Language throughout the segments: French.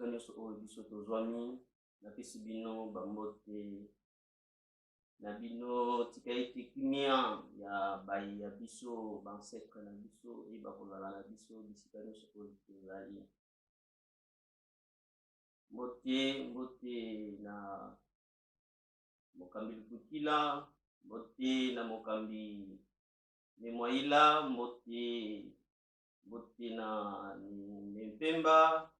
esika nyonso oyo biso tozwami napesi bino bambote na bino tika ete kimia ya bayi ya biso bancetre na biso eyeba kozala na biso bisika nyonso oyo tozali. Mbote na mokambi Lukukila, mbote na mokambi Memwaila, mbote na Mpemba,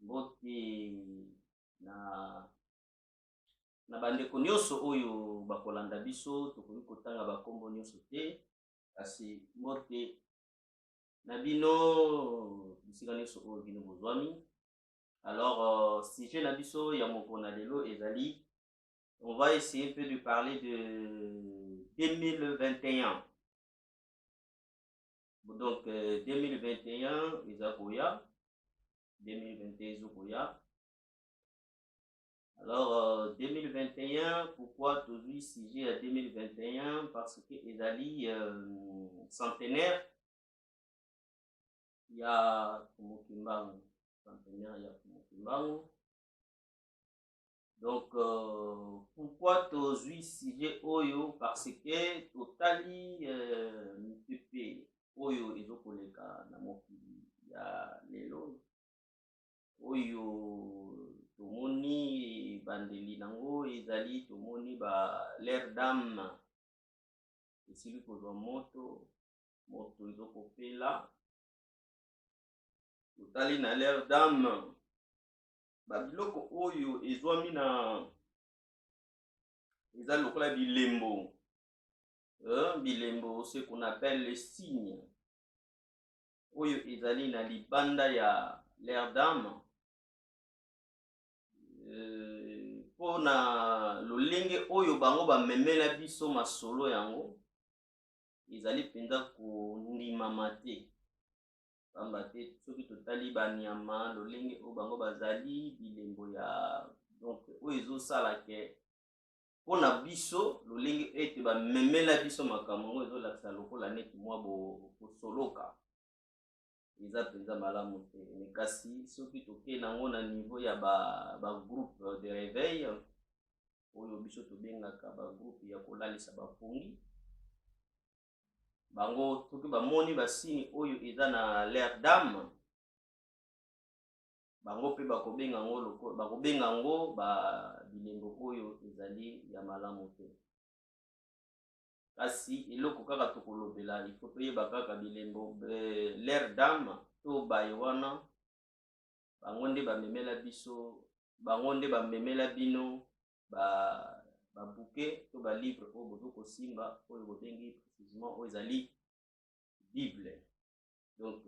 mbote na bandeko nyonso oyo bakolanda biso tokoki kotanga bakombo nyonso te kasi mbote na bino bisika nyonso oyo bino bozwami. Alors sujet na biso ya mokona lelo ezali, on va essayer un peu de parler de 2021. Donc 2021 ezakoya 2021 ezokoya. Alors 2021, pourquoi toujours sujet à 2021? Parce que ezali centenaire ya Kumukimbangu, centenaire ya Kumukimbangu. Donc pourquoi toujours sujet oyo? Parce que totali mipepe oyo ezokoleka na mokili ya lelo oyo tomoni bandeli nango ezali tomoni ba l'air d'âme esili kozwa moto ezokopela totali na l'air d'âme babiloko oyo ezwami na eza lokola bilembo bilembo ce qu'on appelle les signes oyo ezali na libanda ya l'air d'âme. Pona lolenge oyo bango bamemela biso masolo yango ezali mpenza kondimama te pamba te soki totali banyama lolenge oyo bango bazali bilembo ya donc oyo ezosala ke mpona biso lolenge ete bamemela biso makambo yango ezolakisa lokola neti mwa bosoloka eza mpenza malamu te. Me kasi soki tokei nango na niveau ya bagroupe de réveil oyo biso tobengaka bagroupe ya kolalisa bapungi bango soki bamoni basini oyo eza na l'air d'âme bango mpe bakobenga yango bilembo oyo ezali ya malamu te. Kasi eloko kaka tokolobela il faut toyeba kaka bilembo l'air d'âme to baye wana bango nde bamemela biso bango nde bamemela bino babuke to balivre oyo bozokosimba oyo bobengi précisément oyo ezali Bible. Donc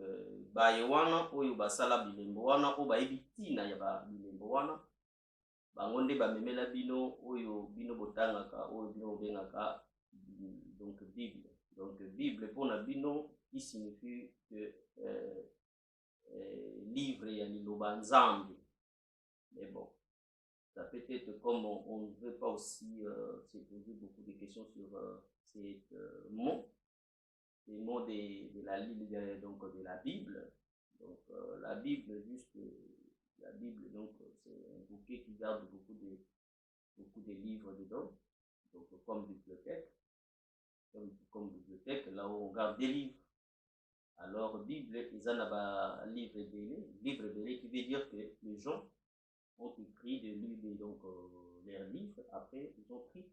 baye wana oyo basala bilembo wana oyo bayebi ntina ya bilembo wana bango nde bamemela bino oyo bino botangaka oyo bino bobengaka donc Bible. Donc Bible pour na bino qui signifie que livre ya liloba nzambe. Mais bon, ça peut être comme on ne veut pas aussi se poser beaucoup de questions sur ces mots, les mots de la Bible. Donc la Bible juste la Bible donc c'est un bouquet qui garde beaucoup de livres dedans, donc comme bibliothèque. Comme bibliothèque, là où on garde des livres. Alors, Bible, ils en ont livre belé, qui veut dire que les gens ont écrit des livres, donc leurs livres. Après, ils ont pris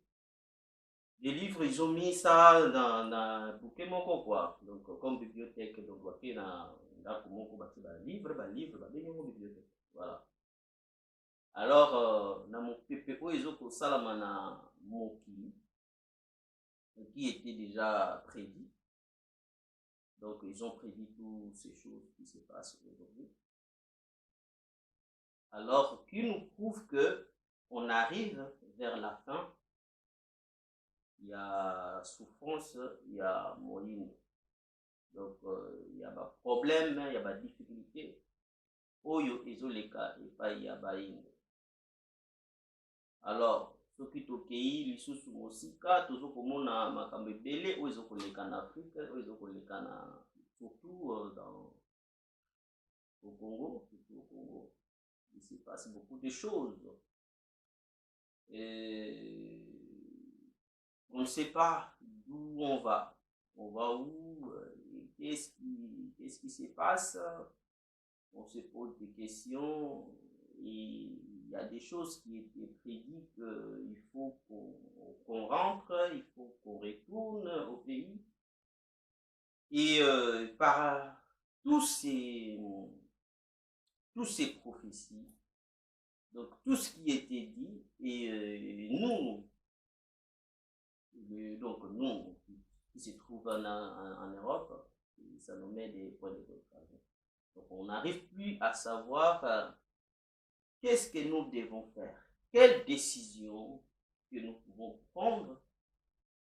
des livres, ils ont mis ça dans un bouquet moko quoi. Donc, comme bibliothèque, donc, il y a un livre, bibliothèque. Voilà. Alors, dans mon PPO, ils ont pour Salamana Moki, qui était déjà prédit. Donc, ils ont prédit toutes ces choses qui se passent aujourd'hui. Alors, qui nous prouve que on arrive vers la fin, il y a souffrance, il y a moyen. Donc, il y a des problèmes, il y a des difficultés. Oyo ezoleka et pas il y a baïng. Alors, soki tokei lisusu mosika tozokomona makambo ebele oyo ezokoleka na Afrique oyo ezokoleka na surtout au Congo se passe beaucoup de choses. Et on ne sait pas d'où on va. On va où? Qu'est-ce qui se passe? On se pose des questions. Et il y a des choses qui étaient prédites qu'il faut qu'on rentre, il faut qu'on retourne au pays. Et par tous ces prophéties, donc tout ce qui était dit, et nous, donc nous qui se trouvent en Europe, ça nous met des points de comparaison. Donc on n'arrive plus à savoir qu'est-ce que nous devons faire, quelle décision que nous pouvons prendre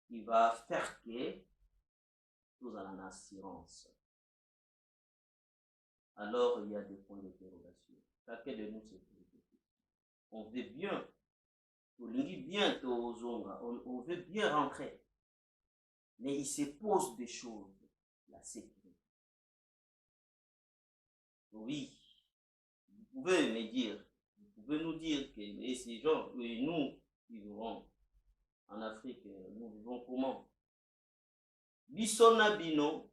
qui va faire que nous allons en assurance. Alors il y a des points d'interrogation. Chacun de nous se pose des questions. On veut bien, on veut bien rentrer, mais il se pose des choses, la sécurité. Oui, vous pouvez me dire, vous pouvez nous dire que et ces gens, et nous qui vivons en Afrique, nous vivons comment? Bissona Bino,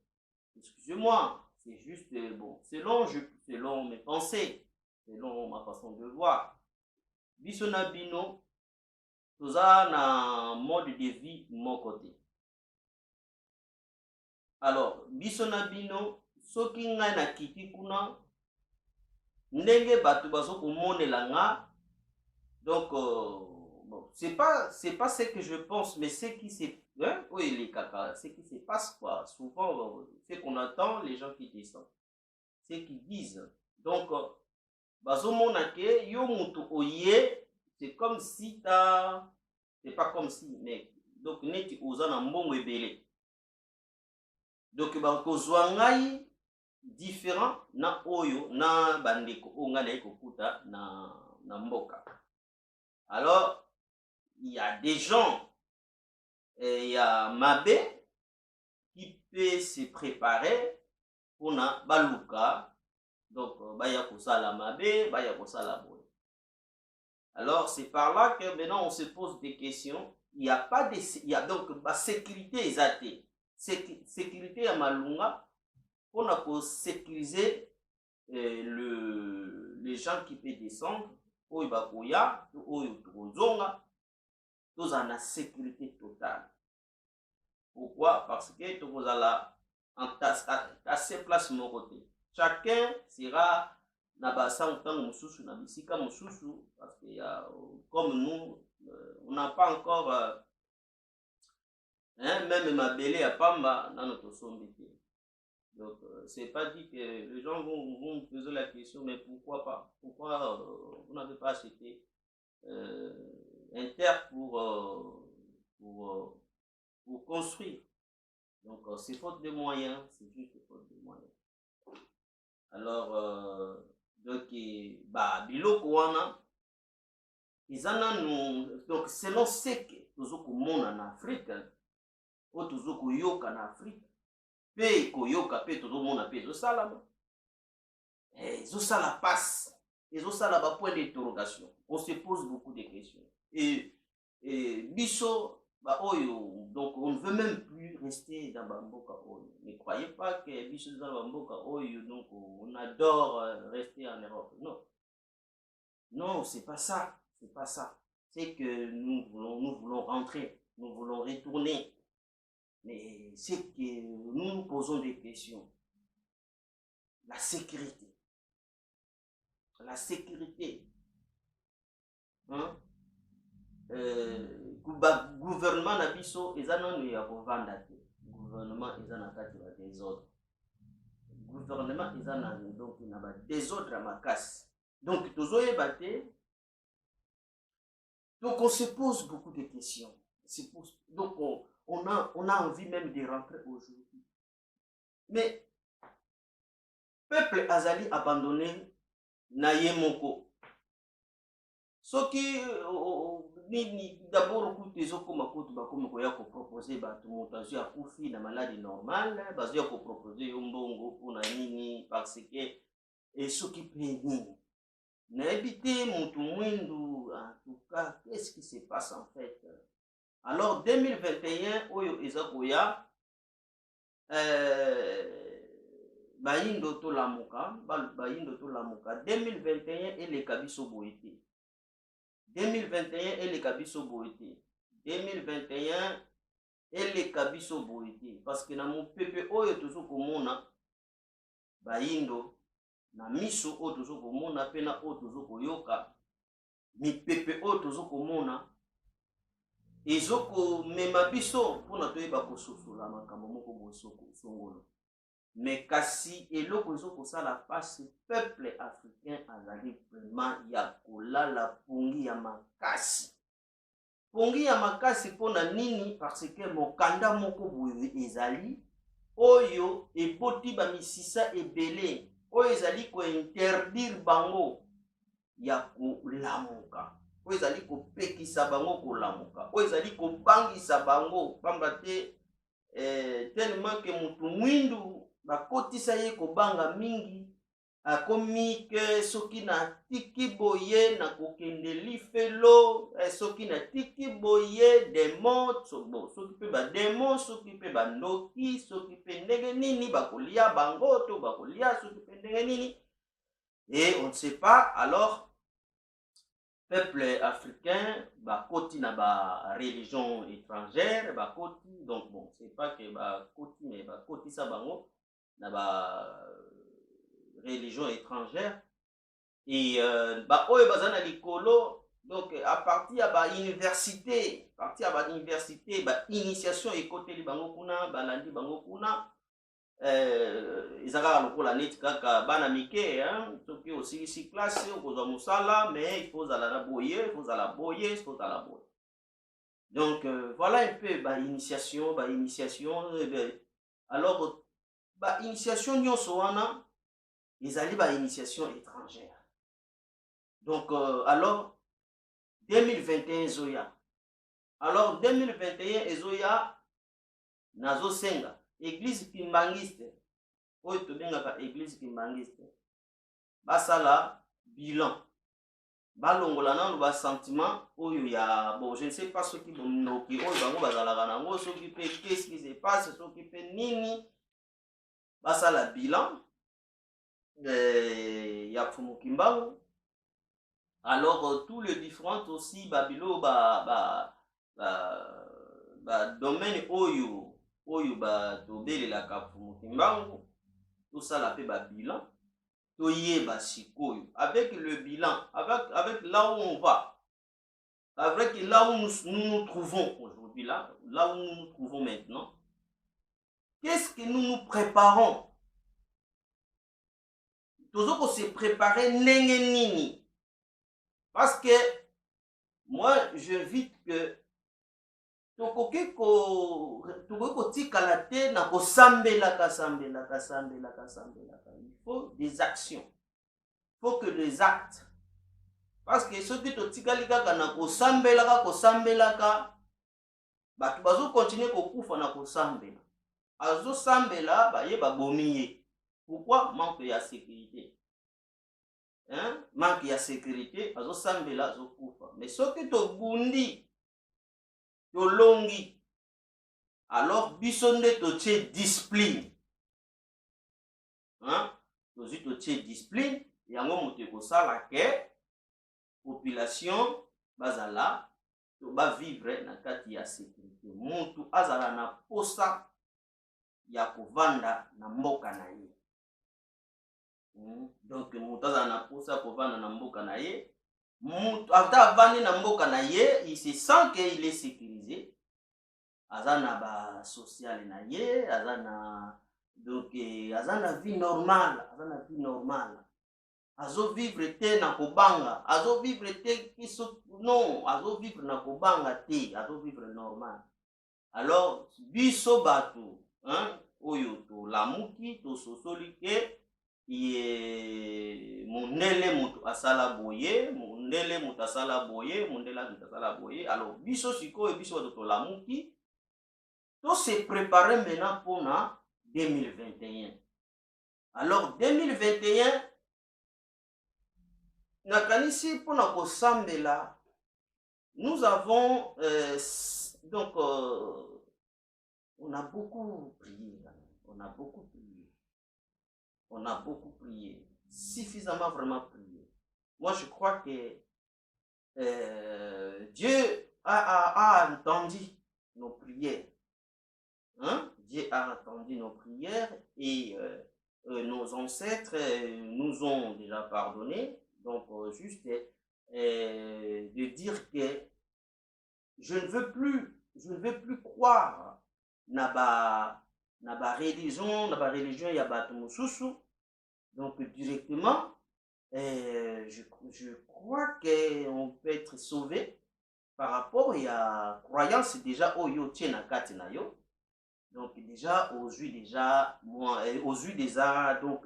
excusez-moi, c'est juste, bon, selon mes pensées, selon ma façon de voir, Bissona Bino, tout ça na mode de vie de mon côté. Alors, Bissona Bino, soki ngai na kiti kuna, ndenge batu bazo komonela nga, donc bon, c'est pas ce que je pense, mais ce qui se oui, les caca, ce qui se passe quoi, souvent ce qu'on entend, les gens qui descendent, ce qu'ils disent. Donc bazo monake yo mutu oye, c'est comme si c'est pas comme si, mais donc neti oza na mbongo ebele, donc bakozwa ngai différent na oyo na bandeko o nga na ekokuta na mboka. Alors il y a des gens, il y a Mabé qui peut se préparer pour na baluka, donc baya kosala Mabé, baya kosala boy. Alors c'est par là que maintenant on se pose des questions. Il y a pas de, il y a donc la sécurité exacte, sécurité à malunga pour na sécuriser les gens qui peuvent descendre, oyo bakoya, oyo tokozonga, tous en la sécurité totale. Pourquoi? Parce que tous à ces places mon côté. Chacun sera na basa autant mususu na bisika mususu, parce que comme nous on n'a pas encore même ma belé à Pamba dans notre sombité. Donc c'est pas dit que les gens vont me poser la question, mais pourquoi pas? Pourquoi vous n'avez pas acheté un terre pour construire? Donc c'est faute de moyens, c'est juste faute de moyens. Alors donc biloko wana izana nous, donc selon ce que tozokomona na Afrique, o tozokoyoka na Afrique, pe koyoka pe tozomona pe ezosalama, ezosala passe, ezosala ba point d'interrogation. On se pose beaucoup de questions. Et biso ba oyo, donc on ne veut même plus rester dans Bamboka oyo. Ne croyez pas que biso dans Bamboka oyo, donc on adore rester en Europe. Non. Non, c'est pas ça. C'est pas ça. C'est que nous voulons rentrer, nous voulons retourner. Mais c'est que nous nous posons des questions. La sécurité. La sécurité. Hein? Gouvernement na biso ezana no ya kovanda te. Gouvernement ezana kati ba désordre. Gouvernement ezana donc na ba désordre makasi. Donc tozoyeba te. Donc on se pose beaucoup de questions. Donc on a envie même de rentrer aujourd'hui. Mais peuple azali abandonné na ye moko. Soki d'abord kutu ezokoma kutu bakomi koya koproposer bato moto azwi akufi na maladie normale, bazoya koproposer yo mbongo mpona nini, parce que soki mpe nini. Nayebite Mutumwindu, en tout cas, qu'est-ce qui se passe en fait? Alors, 2021, Oyo Ezakoya, Bayindo to Lamuka, 2021 et les Kabiso Boete. 2021 et les Kabiso Boete. 2021 et les Kabiso Boete. Parce que dans mon pepe Oyo Tozo Komona, Bayindo, na miso o tozo komona pena o tozo koyoka mi pepe o tozo komona ezoko mema biso pona toyeba kososola makambo moko bosoko songolo mais kasi eloko ezoko sala pasi peuple africain azali vraiment ya kolala pongi ya makasi pona nini parce que mokanda moko boye ezali oyo eboti ba misisa ebele oyo ezali ko interdire bango ya kolamuka oyo ezali kopekisa bango kolamuka oyo ezali kobangisa bango pamba te tellement que mutu mwindu bakotisa ye kobanga mingi akomi ke soki na tiki boye na kokende lifelo soki na tiki boye demo soki pe ba demo soki pe bandoki soki pe ndenge nini bakolia bango to bakolia soki pe ndenge nini et on ne sait pas alors peuple africain bakoti na ba religion étrangère bakoti donc bon c'est pas que bakoti mais bakoti sa bango na ba religion étrangère et oyo bazana likolo donc à partir ya ba université ba initiation ekoteli bango kuna balandi bango kuna ezaka lokola neti kaka bana mike soki osilisi classe okozwa mosala mais il faut zala na boye il faut zala boye il faut zala boye donc voilà un peu ba initiation alors ba initiation nyonso wana ezali ba initiation étrangère donc alors 2021 ezoya alors 2021 ezoya nazosenga église kimbangiste oyo tobengaka église kimbangiste basala bilan balongola nano basentiment oyo ya bon je ne sais pas soki bondoki oyo bango bazalaka nango soki pe qu'est-ce qui se passe soki pe nini basala bilan ya Fumu Kimbangu. Alors tous les différents aussi babilo domaine oyo tobelela ka Fumu Kimbangu tout ça la pe ba bilan toyeba sikoyo avec le bilan avec là où on va avec là où nous trouvons aujourd'hui là où nous nous trouvons maintenant qu'est-ce que nous préparons toujours se préparer ndenge nini parce que moi j'invite que tokoki kotikala te na kosambelaka il faut des actions il faut que des actes parce que soki totikali kaka na kosambelaka bato bazokontinue kokufa na kosambela azosambela baye babomi ye. Pourquoi? Manque de sécurité. Manque de sécurité, azo sambela azo kufa. Mais ce que to bundi, to longi, alors bisonde to tche discipline. To zi to tche discipline, yango mote ko sala ke population bazala to ba vivre na kati ya sécurité. Mutu azala na posa ya kovanda na mboka na ye. Donc mutaza na posa kovanda na mboka na ye ata avandi na mboka na ye il se sent que il est sécurisé azana ba social na ye azana donc azana vie normale azo vivre te na kobanga azo vivre te kiso non azo vivre na kobanga te azo vivre normal alors biso bato oyo to lamuki to sosoli ke mundele mutu asala boye alors biso sikoyo biso bato tolamuki to se préparer maintenant pour 2021 alors 2021 nakanisi mpona kosambela, nous avons donc on a beaucoup prié, on a beaucoup prié, on a beaucoup prié, suffisamment vraiment prié. Moi je crois que Dieu a entendu nos prières, hein? Dieu a entendu nos prières et nos ancêtres nous ont déjà pardonné. Donc juste de dire que je ne veux plus croire na ba religion ya bato mosusu. Donc directement je crois qu'on peut être sauvé par rapport à la croyance déjà oyo tie na kati na yo. Donc déjà aux yeux déjà moi aux yeux déjà donc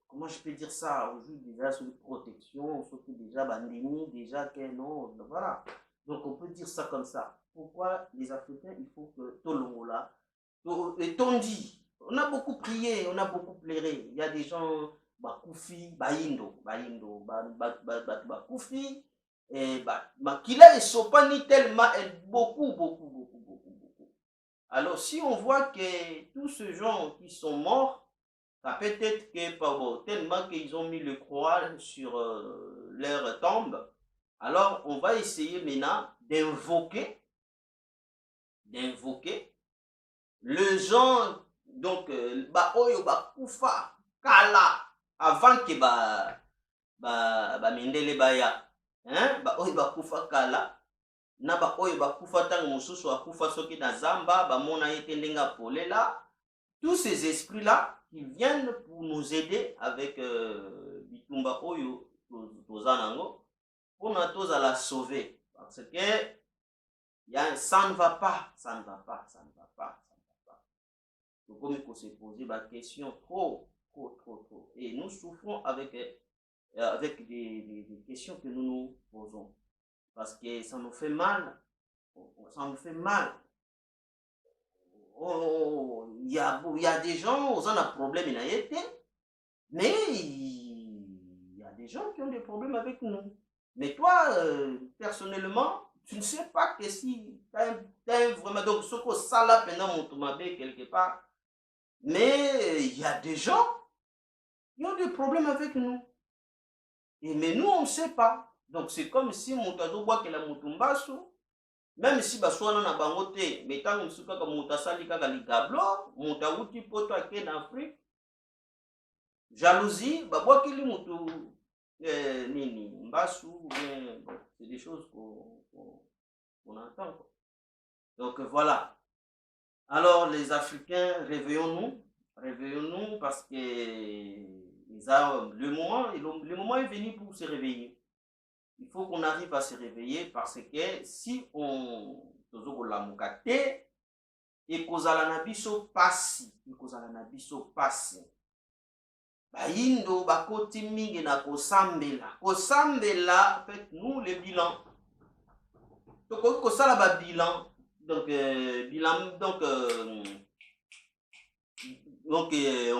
comment je peux dire ça, aux yeux déjà sur protection, surtout déjà bandini déjà que non voilà. Donc on peut dire ça comme ça. Pourquoi les Africains il faut que tout le monde là et on dit on a beaucoup prié, on a beaucoup pleuré. Il y a des gens bakoufi baindo bakoufi et makila esopani tellement beaucoup. Alors si on voit que tous ces gens qui sont morts, ça peut être que bon, tellement qu'ils ont mis le croix sur leur tombe, alors on va essayer maintenant d'invoquer le gens donc oyo bakufa kala avant que mindele baya, hein, oyo bakufa kala na oyo bakufa tango mosusu akufa soki na zamba bamona ye te ndenge apolela. Tous ces esprits là qui viennent pour nous aider avec bitumba oyo toza nango pona toza la sauver, parce que ça ne va pas. Donc comme il faut se poser des questions trop. Et nous souffrons avec des questions que nous nous posons. Parce que ça nous fait mal. Il y a des gens, ils ont un problème, mais il y a des gens qui ont des problèmes avec nous. Mais toi, personnellement, tu ne sais pas que si tu as vraiment... Donc, ce que ça là, pendant mon tombé quelque part, mais il y a des gens qui ont des problèmes avec nous. Mais nous, on ne sait pas. Donc, c'est comme si mon tazo boit que la mutumbasu, même si baswana na bangote, mais tant que suka comme mutasali kaka ligablo, mutauti poto ake en Afrique, jalousie, boit que li mutu nini mbasu, bon, c'est des choses qu'on entend. Donc voilà. Alors les Africains, réveillons-nous parce que le moment est venu pour se réveiller. Il faut qu'on arrive à se réveiller parce que si on tozokola mukate ekozala na biso pasi, bayindo bakoti mingi na kosambela fait nous le bilan. Donc kosala ba bilan, donc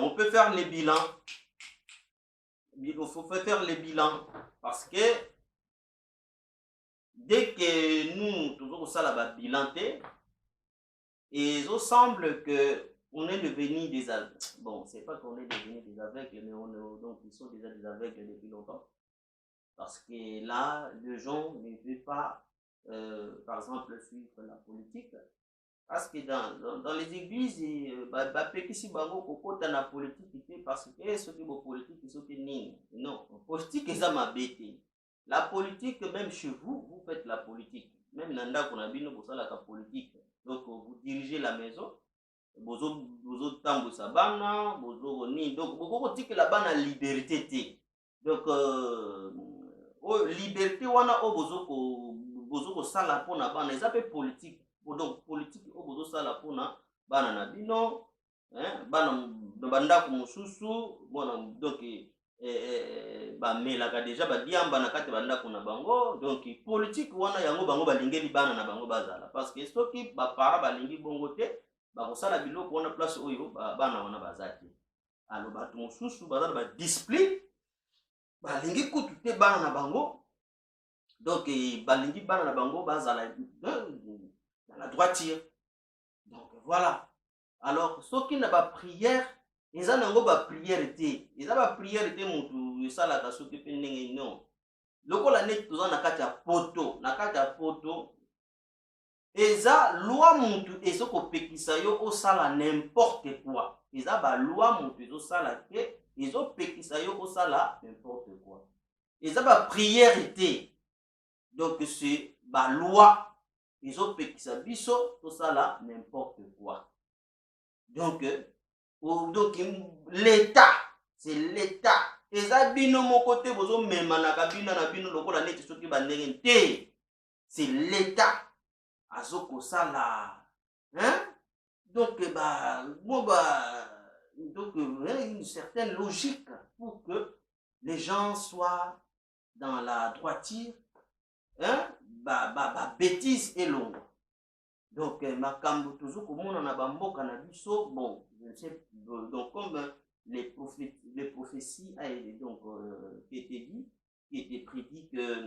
on peut faire les bilans. Il faut faire les bilans parce que dès que nous toujours ça là bilan et il semble que on est devenu des aveugles. Bon, c'est pas qu'on est devenu des aveugles, mais donc ils sont déjà des aveugles depuis longtemps. Parce que là, les gens ne veulent pas, par exemple, suivre la politique. Parce que dans les églises, ici bango kokota na politique parce que ceux qui vont politique ils sont nini. Non, politique ils ma bête. La politique, même chez vous, vous faites la politique. Même nanda konabino pour ça la politique. Donc vous dirigez la maison. Bozo tambo sabana, bozo ni. Donc beaucoup dit que la bana liberté té. Donc liberté wana o bozo ko sala pona bana, ils appellent politique. Donc politique o bozo sala pona bana na bino, hein, bana banda ko mususu, bon donc bamelaka déjà badiamba na kati banda kuna bango. Donc politique wana yango bango balingeli bana na bango bazala parce que soki ba para balingi bongo te bakosala biloko wana place oyo bana wana bazati. alors bato mosusu baza na ba discipline balingi kutu te bana na bango donc balingi bana na bango bazala dans la droiture. Donc voilà. Alors soki na ba prière eza nango ba prière te eza ba prière te mutu esalaka soki pe ndenge non lokola neti toza na kati ya poto eza loi mutu ezokopekisa yo osala n'importe quoi eza ba loi mutu ezosala te ezopekisa yo osala n'importe quoi eza ba prière te donc c'est ba loi ezopekisa biso tosala n'importe quoi donc l'état c'est l'état eza bino moko te bozomemanaka bino na bino lokola neti soki bandenge te c'est l'état azokosala donc donc une certaine logique pour que les gens soient dans la droiture bêtise elongo donc makambo tozokomona na bamboka na biso bon je ne sais donc comme les prophéties donc qui étaient prédit que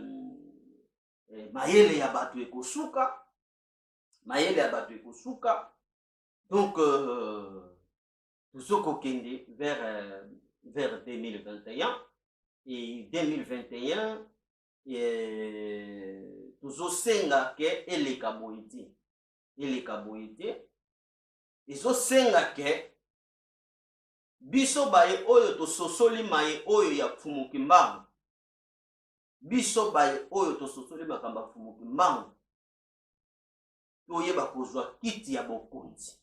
mayele ya bato ekosuka donc tozokokende vers 2021 et 2021 tozosenga ke eleka boye te ezosenga ke biso baye oyo tososoli maye oyo ya fumuki mbangu biso baye oyo tososoli makambo ya fumuki mbangu toyeba kozwa kiti ya bokonzi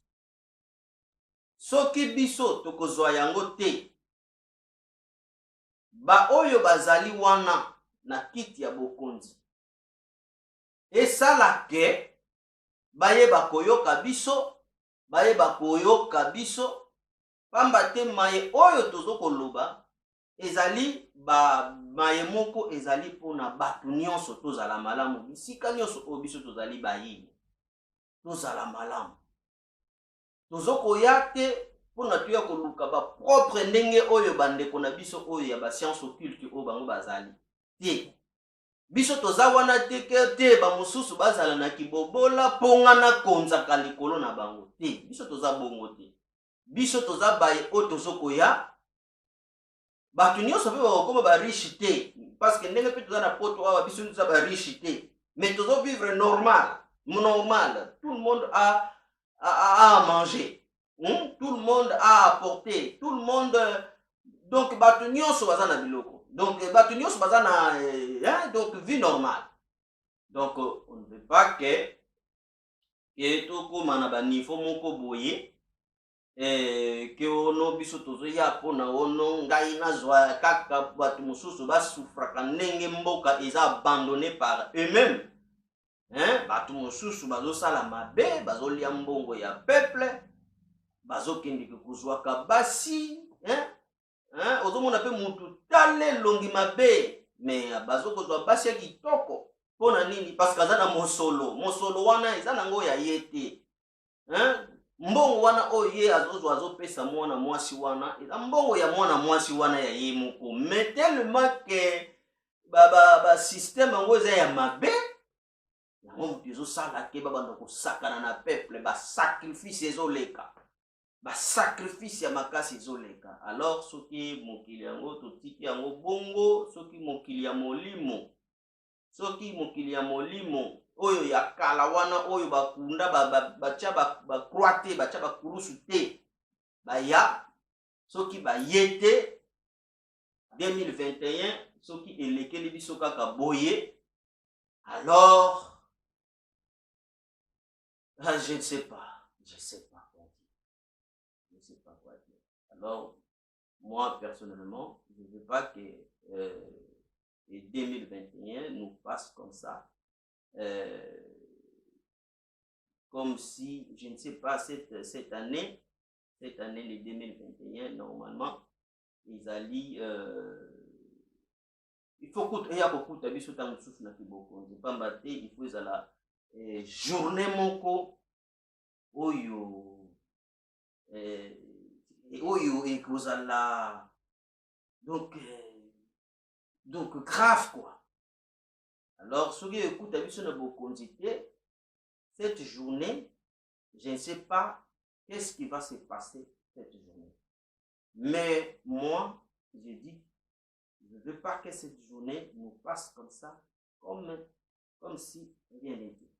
soki biso tokozwa yango te ba oyo bazali wana na kiti ya bokonzi esala ke bayeba koyoka biso pamba te maye oyo tozokoloba ezali maye moko ezali mpona bato nyonso tozala malamu bisika nyonso oyo biso tozali bayini tozala malamu tozokoya te mpona toya koluka bapropre ndenge oyo bandeko na biso oyo ya bascience occulte oyo bango bazali te biso toza wana te bamosusu bazala na kibobola mponga na konzaka likolo na bango te biso toza bongo te biso toza baye oyo tozokoya bato nyonso mpe bakokoma bariche te parce que ndenge mpe toza na poto awa biso toza bariche te mais tozovivre normal tout le monde a à manger tout le monde a apporté tout le monde donc bato nyonso baza na biloko donc bato nyonso baza na donc vie normale donc on ne veut pas que tokóma na baniveau moko boye ke ono biso tozoya mpona ono ngai nazwa kaka bato mosusu basufraka ndenge mboka eza abandonné par eux-mêmes bato mosusu bazosala mabe bazolia mbongo ya peuple bazokendeke kozwaka basi ozomona mpe mutu tala elongi mabe me bazokozwa basi ya kitoko mpona nini parce que aza na mosolo wana eza nango ya ye te mbongo wana oyo ye azozwa azopesa mwana mwasi wana eza mbongo ya mwana mwasi wana ya ye moko mais tellement ke basysteme yango eza ya mabe yango moto ezosala ke babanda kosakana na peuple basacrifice ezoleka basacrifice ya makasi ezoleka alors soki mokili yango totiki yango bongo soki mokili ya molimo oyo ya kala wana oyo bakunda batia bakroa te batia bakurusu te baya soki baye te 2021 soki elekeli biso kaka boye alors je ne sais pas quoi dire. Alors moi personnellement je ne veux pas que 2021 nous passe comme ça comme si je ne sais pas cette année les 2021 normalement ils allaient il faut que ya kokuta biso ta mosusu na kibokonzi pamba te il faut ezala journée moko oyo et oyo et kozala donc grave quoi. Alors ce qui écoute à biso na bokonzi te, cette journée je ne sais pas qu'est-ce qui va se passer cette journée, mais moi je dis je ne veux pas que cette journée nous passe comme ça, comme si rien n'était.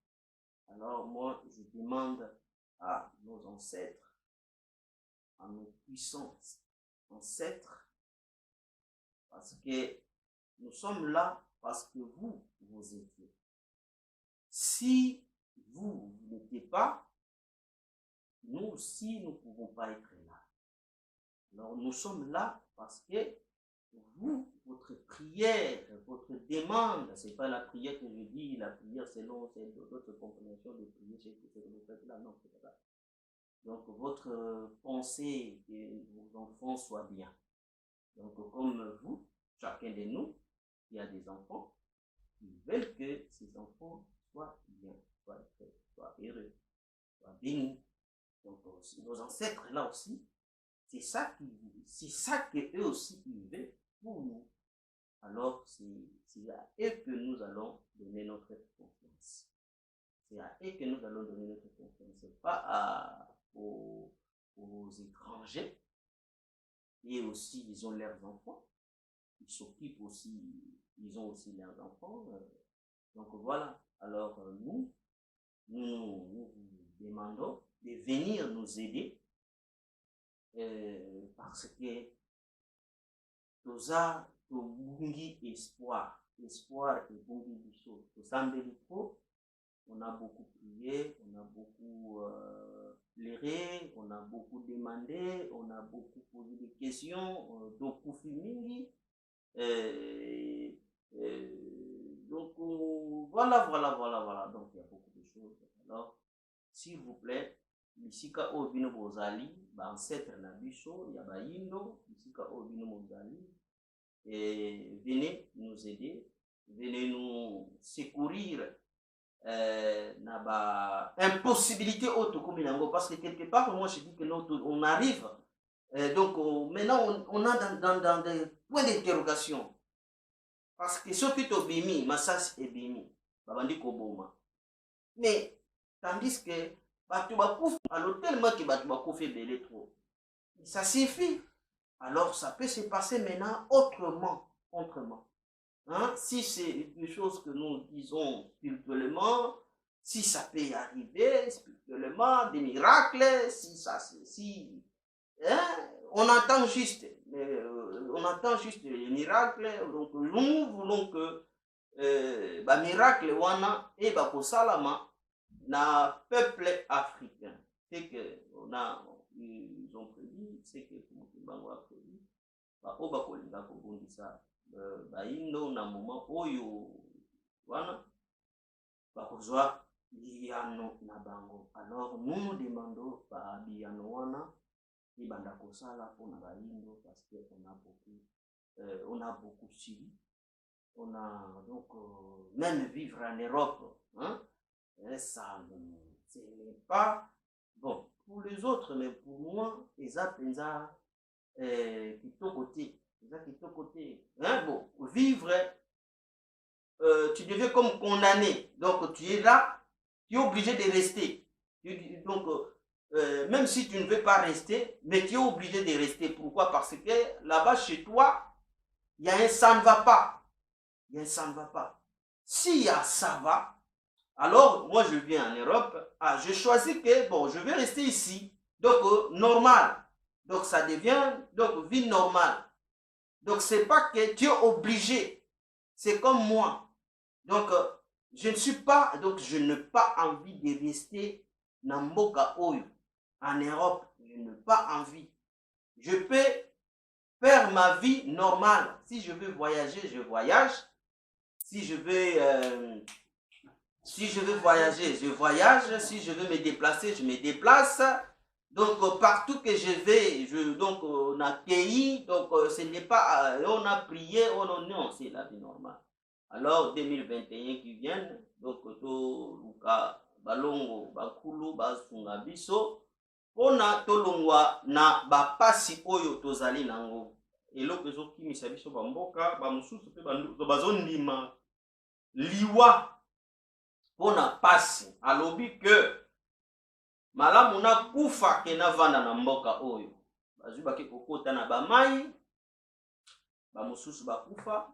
Alors moi je demande à nos ancêtres, à nos puissants ancêtres, parce que nous sommes là parce que vous étiez. Si vous n'étiez pas, nous aussi nous ne pouvons pas être là. Alors nous sommes là parce que vous, votre prière, votre demande, ce n'est pas la prière que je dis, la prière selon d'autres compréhensions de prière, c'est que vous faites là, non, c'est pas ça. Donc votre pensée, que vos enfants soient bien. Donc comme vous, chacun de nous qui a des enfants, ils veulent que ces enfants soient bien, soient heureux, soient bénis. Donc nos ancêtres là aussi, c'est ça que eux aussi ils veulent pour nous. Alors c'est à eux que nous allons donner notre confiance. C'est à eux que nous allons donner notre confiance. C'est pas aux étrangers. Et aussi ils ont leurs enfants. Ils s'occupent aussi, ils ont aussi leurs enfants. Donc voilà. Alors nous vous demandons de venir nous aider parce que toza tobungi espoir et bungi biso tosambeli trop. On a beaucoup prié, on a beaucoup pleuré, on a beaucoup demandé, on a beaucoup posé des questions, beaucoup filmingi. Donc voilà. Donc il y a beaucoup de choses. Alors, s'il vous plaît, bisika o bino bozali, ba ancêtre na biso, ya ba yindo, bisika o bino bozali, et venez nous aider, venez nous secourir na ba impossibilité auto comme parce que quelque part moi je dis que on arrive donc maintenant on a dans des points d'interrogation parce que ceux qui t'obéissent massas et bimi babandi koboma mais tandis que batu bakufa alors tellement que batu bakufa belé trop ça suffit. Alors ça peut se passer maintenant autrement. Hein? Si c'est des choses que nous disons spirituellement, si ça peut y arriver spirituellement, des miracles, hein? On entend juste les miracles, donc nous voulons que miracle wana et bakosalama na peuple africain. C'est que ils ont prédit, c'est que Bango a prédit, oba kolinga kobundisa bayindo na moment oyo wana bakozwa biyano na bango. Alors nous demandons ba biyano wana ibanda kosala mpona bayindo parce que on a beaucoup suivi, on a donc même vivre en Europe, hein, ça ce n'est pas bon pour les autres, mais pour moi eza penza côté, hein, bon, vivre, tu deviens comme condamné, donc tu es là, tu es obligé de rester, donc même si tu ne veux pas rester, mais tu es obligé de rester. Pourquoi? Parce que là-bas chez toi il y a un ça ne va pas, s'il y a ça va, alors moi je viens en Europe, je choisis que bon je vais rester ici, donc normal. Donc ça devient donc vie normale. Donc c'est pas que tu es obligé. C'est comme moi. Donc je n'ai pas envie de rester dans Mboka Oyo en Europe. Je n'ai pas envie. Je peux faire ma vie normale. Si je veux voyager, je voyage. Si je veux voyager, je voyage. Si je veux me déplacer, je me déplace. Donc partout que je vais, donc on a accueilli, donc ce n'est pas, on a prié, non, c'est la vie normale. Alors 2021 qui vient, donc to luka balongo bakulu basunga biso pona tolongwa na bapasi oyo tozali nango. Eloko ezokimisa biso bamboka bamosusu mpe bazondima liwa pona pasi. Alobi ke malamu nakufa ke navanda na mboka oyo. Bazwi bake kokota na bamai, bamosusu bakufa,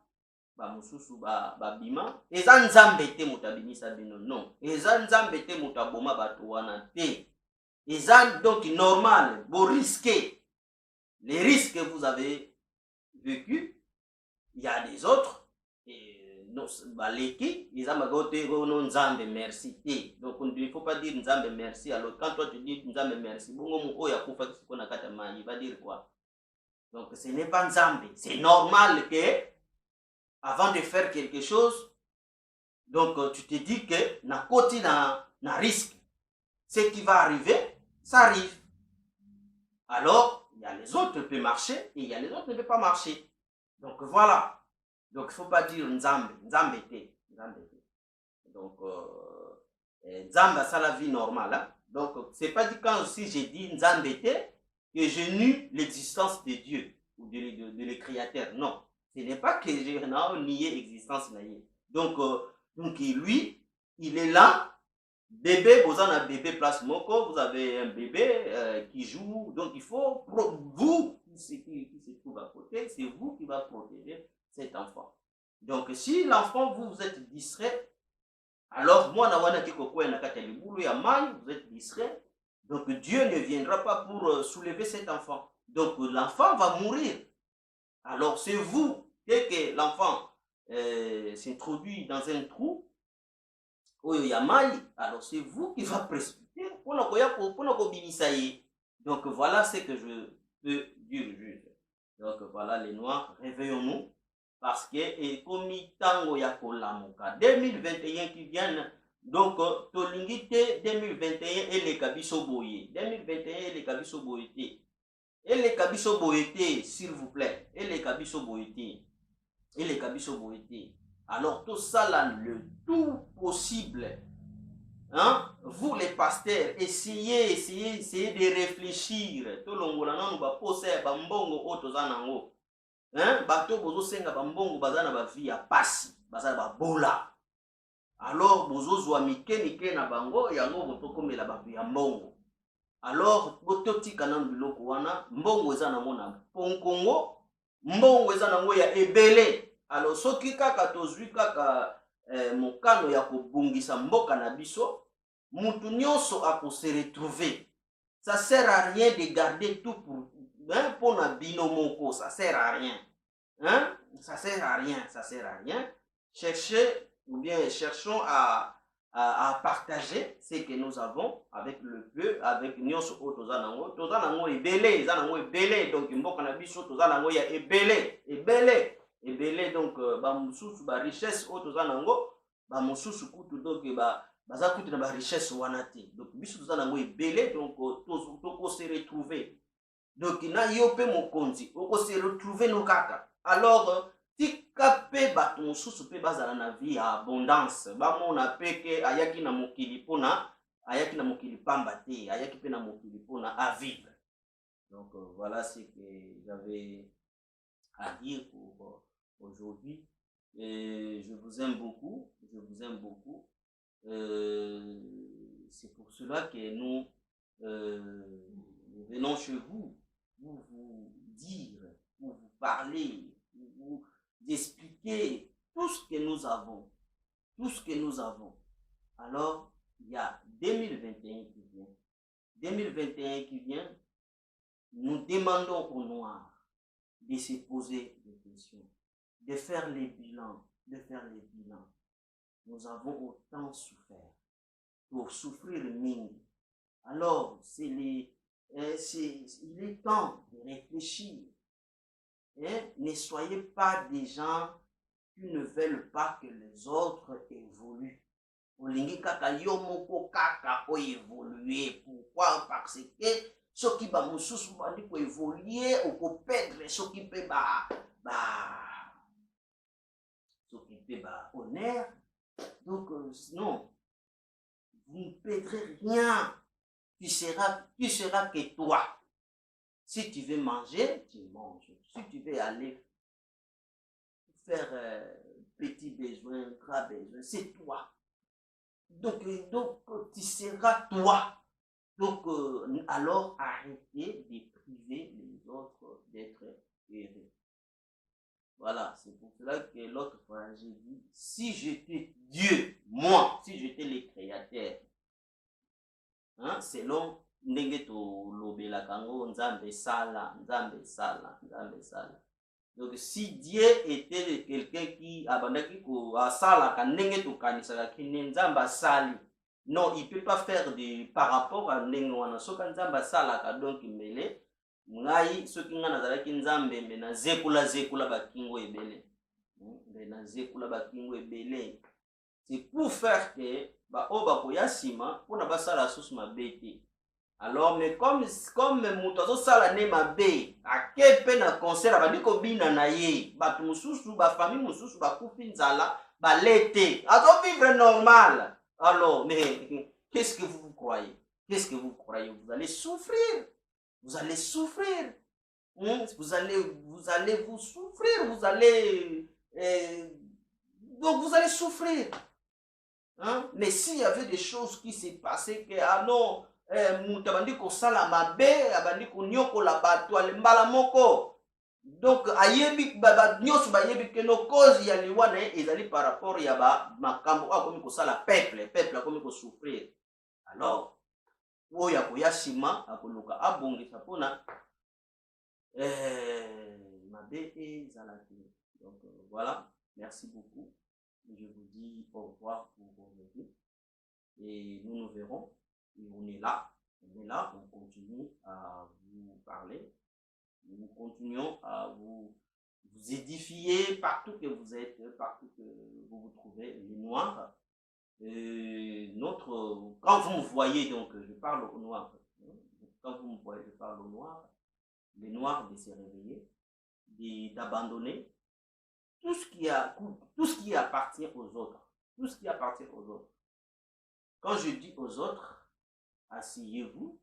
bamosusu babima. Eza nzambe te moto abimisa bino, non. Eza nzambe te moto aboma bato wana te. Eza donc normal, vous risquez. Les risques que vous avez vécu, il y a des autres. Baleki, ils ont nzambe merci. Donc il ne faut pas dire nzambe merci. Alors quand toi tu dis nzambe merci, il va dire quoi? Donc ce n'est pas nzambe. C'est normal que avant de faire quelque chose, donc tu te dis que na koti na risque. Ce qui va arriver, ça arrive. Alors, il y a les autres qui peuvent marcher et il y a les autres qui ne peuvent pas marcher. Donc voilà. Donc il ne faut pas dire nzambe, nzambe te. Donc nzambe c'est la vie normale. Hein? Donc c'est pas dit quand aussi j'ai dit nzambe te que je nie l'existence de Dieu ou de le créateur. Non, ce n'est pas que j'ai nié l'existence de Dieu. Donc lui, il est là. Bébé, vous en avez bébé place moko, vous avez un bébé qui joue, donc il faut, vous qui se trouve à côté, c'est vous qui va protéger cet enfant. Donc si l'enfant, vous êtes distrait, alors moi, vous êtes distrait, donc Dieu ne viendra pas pour soulever cet enfant. Donc l'enfant va mourir. Alors c'est vous, dès que l'enfant s'introduit dans un trou, alors c'est vous qui va précipiter pour donc voilà ce que je peux dire juge. Donc voilà les noirs, réveillons-nous parce que comme tango ya kolamuka 2021 qui viennent, donc tolingite 2021 et les kabiso boye 2021 et les kabiso boyete et les kabiso boyete s'il vous plaît et les kabiso boyete et les kabiso boyete. Alors tout ça là, le tout possible, hein? Vous les pasteurs, essayez de réfléchir. Tout le monde nous va poser bambongo otozanango, hein? Bato bozo senga bambongo bazana ba vie ya pasi, bazana ba bola. Alors bozo zwa mike na bango yango botokomela ba ya mbongo. Alors bototika na biloko wana mbongo ezana mona ponkongo, mbongo ezana ngo ya ebele. Alors soki kaka tozwi kaka mokano ya kobungisa mboka na biso, mutu nyonso akose retrouver. Ça sert à rien de garder tout pour na bino moko, ça sert à rien. Hein? Ça sert à rien. Cherchons à partager ce que nous avons avec le peu, avec nyonso o tozanango. Tozanango ebele, zanango ebele, donc mboka na biso tozanango ya ebele. Donc bamususu ba richesse otozanango bamususu kutu donc baza kutu na ba richesse wana te. Donc biso tozanango ebele, donc toko se retrouver. Donc na yo pe mokonzi oko se retrouver no kaka. Alors tika pe bato mosusu pe bazala na vie ya abondance, bamona pe ke ayaki na mokili pamba te, ayaki pe na mokili pona à vivre. Donc voilà ce que j'avais à dire pour aujourd'hui. Je vous aime beaucoup. C'est pour cela que nous venons chez vous pour vous dire, pour vous parler, pour vous expliquer tout ce que nous avons. Alors, il y a 2021 qui vient. 2021 qui vient, nous demandons aux Noirs de se poser des questions, de faire les bilans. Nous avons autant souffert. Pour souffrir mine. Alors, il est temps de réfléchir. Ne soyez pas des gens qui ne veulent pas que les autres évoluent. Olingi kaka yo moko kaka ko évoluer. Pourquoi? Parce que ceux qui ba mususu bandi ko évoluer ou ko perdre ceux qui pe honneur. Donc non, vous ne perdrez rien. tu seras que toi. Si tu veux manger, tu manges. Si tu veux aller faire petit besoin, grand besoin, c'est toi. Donc, tu seras toi. Donc, alors, arrêtez de priver les autres d'être heureux. Voilà, c'est pour cela que l'autre fois, j'ai dit, si j'étais Dieu, moi, si j'étais le créateur, hein, selon ndenge tolobelaka ngo nzambe sala, nzambe sala, nzambe sala. Donc, si Dieu était quelqu'un qui abandaki ko asalaka ndenge tokanisaka kine nzambe asali, non, il peut pas faire de par rapport à ndenge wana soka nzambe asalaka donc mbele ngai soki nga nazalaki nzambe mbe nazekula bakingo ebele, mbe nazekula bakingo ebele. C'est pour faire que baoyo bakoya nsima mpona basala susu mabe te. Alors, mais comme moto azosala ne mabe ake mpe na concert abandi kobina na ye bato mosusu bafamille mosusu bakufi nzala balete azovivre normal. Alors, mais qu'est-ce que vous croyez? Qu'est-ce que vous croyez? Vous allez souffrir. Vous allez souffrir. Vous allez vous souffrir. Vous allez donc vous allez souffrir. Hein? Mais s'il y avait des choses qui s'est passé que ah non mutu abandi kosala mabe abandi konyokola bato alembala moko, donc ayebi nyonso bayebi ke no cause ya liwa na ye ezali par rapport ya makambo oyo akomi kosala peuple akomi kosouffrir. Alors oyo akoya nsima akoluka abongisa mpona mabe ezala te. Donc voilà, merci beaucoup. Je vous dis au revoir pour aujourd'hui et nous nous verrons. Et on est là, on continue à vous parler, nous continuons à vous édifier partout que vous êtes, partout que vous vous trouvez, les Noirs. Quand vous me voyez, donc je parle aux Noirs, quand vous me voyez, je parle aux Noirs, les Noirs de se réveiller, d'abandonner tout ce qui appartient aux autres, tout ce qui appartient aux autres. Quand je dis aux autres, asseyez-vous,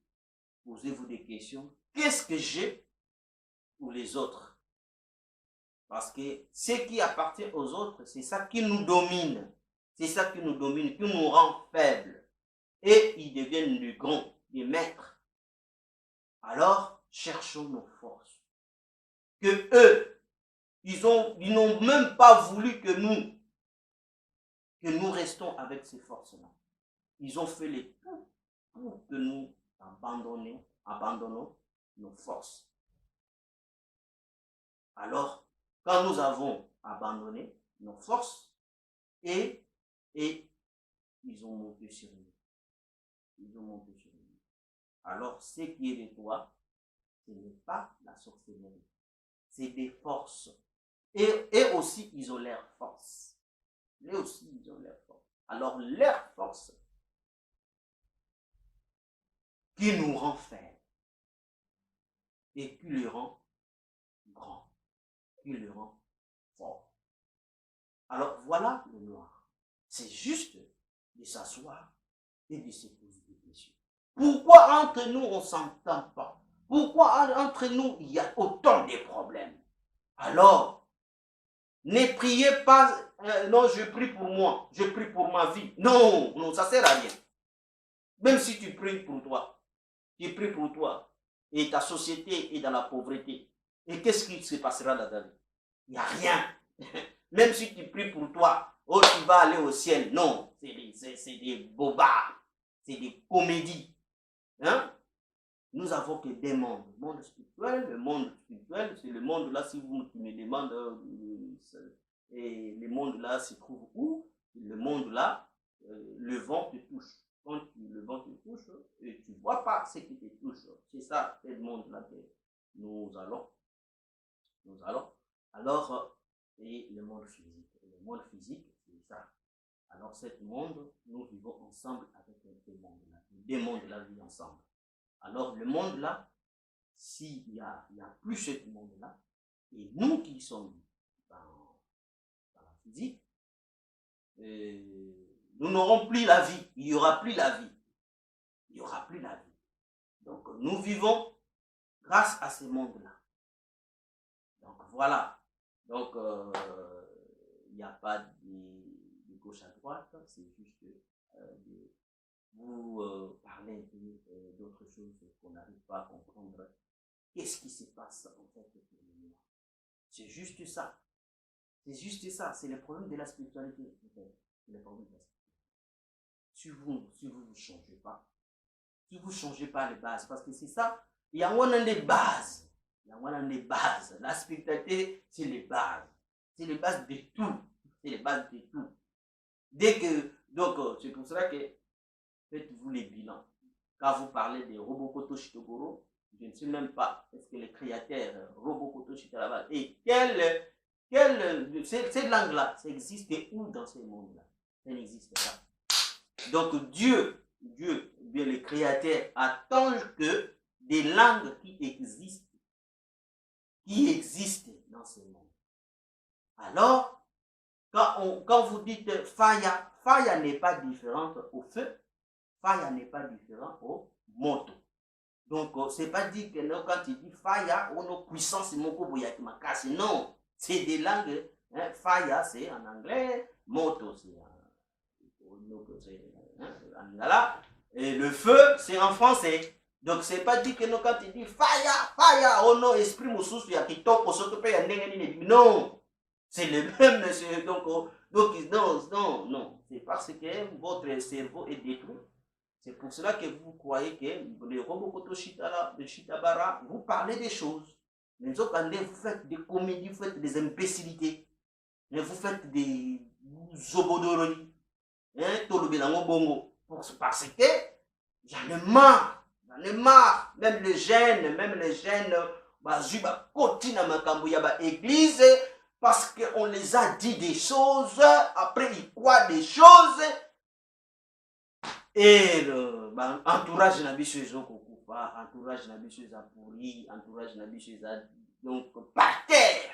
posez-vous des questions. Qu'est-ce que j'ai pour les autres? Parce que ce qui appartient aux autres, c'est ça qui nous domine. C'est ça qui nous domine, qui nous rend faibles. Et ils deviennent des grands, des maîtres. Alors, cherchons nos forces. Que eux, ils n'ont même pas voulu que nous restons avec ces forces-là. Ils ont fait les tout pour que nous abandonnons nos forces. Alors, quand nous avons abandonné nos forces, et ils ont monté sur nous. Ils ont monté sur nous. Alors, ce qui est de toi, ce n'est pas la sorcellerie. C'est des forces. Et aussi, ils ont leur force. Et aussi, ils ont leur force. Alors, leur force qui nous rend faibles et qui le rend grand, qui le rend fort. Alors, voilà le noir. C'est juste de s'asseoir et de se poser des questions. Pourquoi entre nous, on ne s'entend pas? Pourquoi entre nous, il y a autant de problèmes? Alors, ne priez pas, non, je prie pour moi, je prie pour ma vie. Non, non, ça ne sert à rien. Même si tu pries pour toi, tu pries pour toi, et ta société est dans la pauvreté. Et qu'est-ce qui se passera dans ta vie? Il n'y a rien. Même si tu pries pour toi, oh, tu vas aller au ciel. Non, c'est des bobards, c'est des comédies. Hein? Nous avons que des mondes. Le monde spirituel, c'est le monde là, si vous me demandez, et le monde là se trouve où? Le monde là, le vent te touche. Quand le vent te touche, et tu ne vois pas ce qui te touche. C'est ça, c'est le monde là que nous allons. Alors, et le monde physique. Le monde physique, c'est ça. Alors, ce monde, nous vivons ensemble avec les deux mondes là. Les deux mondes là vivent ensemble. Alors, le monde là, s'il n'y a plus ce monde là, et nous qui sommes dans la physique, nous n'aurons plus la vie. Il n'y aura plus la vie. Il n'y aura plus la vie. Donc, nous vivons grâce à ce monde-là. Donc, voilà. Donc, il n'y a pas de gauche à droite, c'est juste de vous parler un peu d'autres choses qu'on n'arrive pas à comprendre. Qu'est-ce qui se passe en fait pour nous? C'est juste ça. C'est juste ça. C'est le problème de la spiritualité. C'est le problème de la spiritualité. Si vous ne changez pas, si vous ne changez pas les bases, parce que c'est ça, il y a des bases. Il y a des bases. La spiritualité, c'est les bases. C'est les bases de tout. C'est les bases de tout. Dès que, donc, c'est pour cela que faites-vous les bilans. Quand vous parlez de Robokoto Shitogoro, je ne sais même pas est-ce que le créateur Robokoto Shitogoro et cette langue-là, ça existe où dans ce monde-là? Ça n'existe pas. Donc Dieu, bien le créateur, attend que des langues qui existent dans ce monde. Alors, quand vous dites fire n'est pas différente au feu, fire n'est pas différent au moto. Donc, c'est pas dit que non, quand tu dis fire, on a puissance, non, c'est des langues. Hein, fire, c'est en anglais, moto, c'est en lingala, et le feu, c'est en français. Donc, c'est pas dit que non, quand tu dis fire, on a esprit moussous, il y a qui tombe pour s'occuper, non, c'est le même, donc, non, c'est parce que votre cerveau est détruit. C'est pour cela que vous croyez que le Robokoto Shitabara, vous parlez des choses. Mais vous faites des comédies, vous faites des imbécilités. Mais vous faites des zobodori. Bongo. Parce que j'en ai marre. Même les jeunes, église, parce qu'on les a dit des choses, après ils croient des choses. Et entourage na biso ezokokufa, entourage na biso eza pourri, entourage na biso eza donc par terre.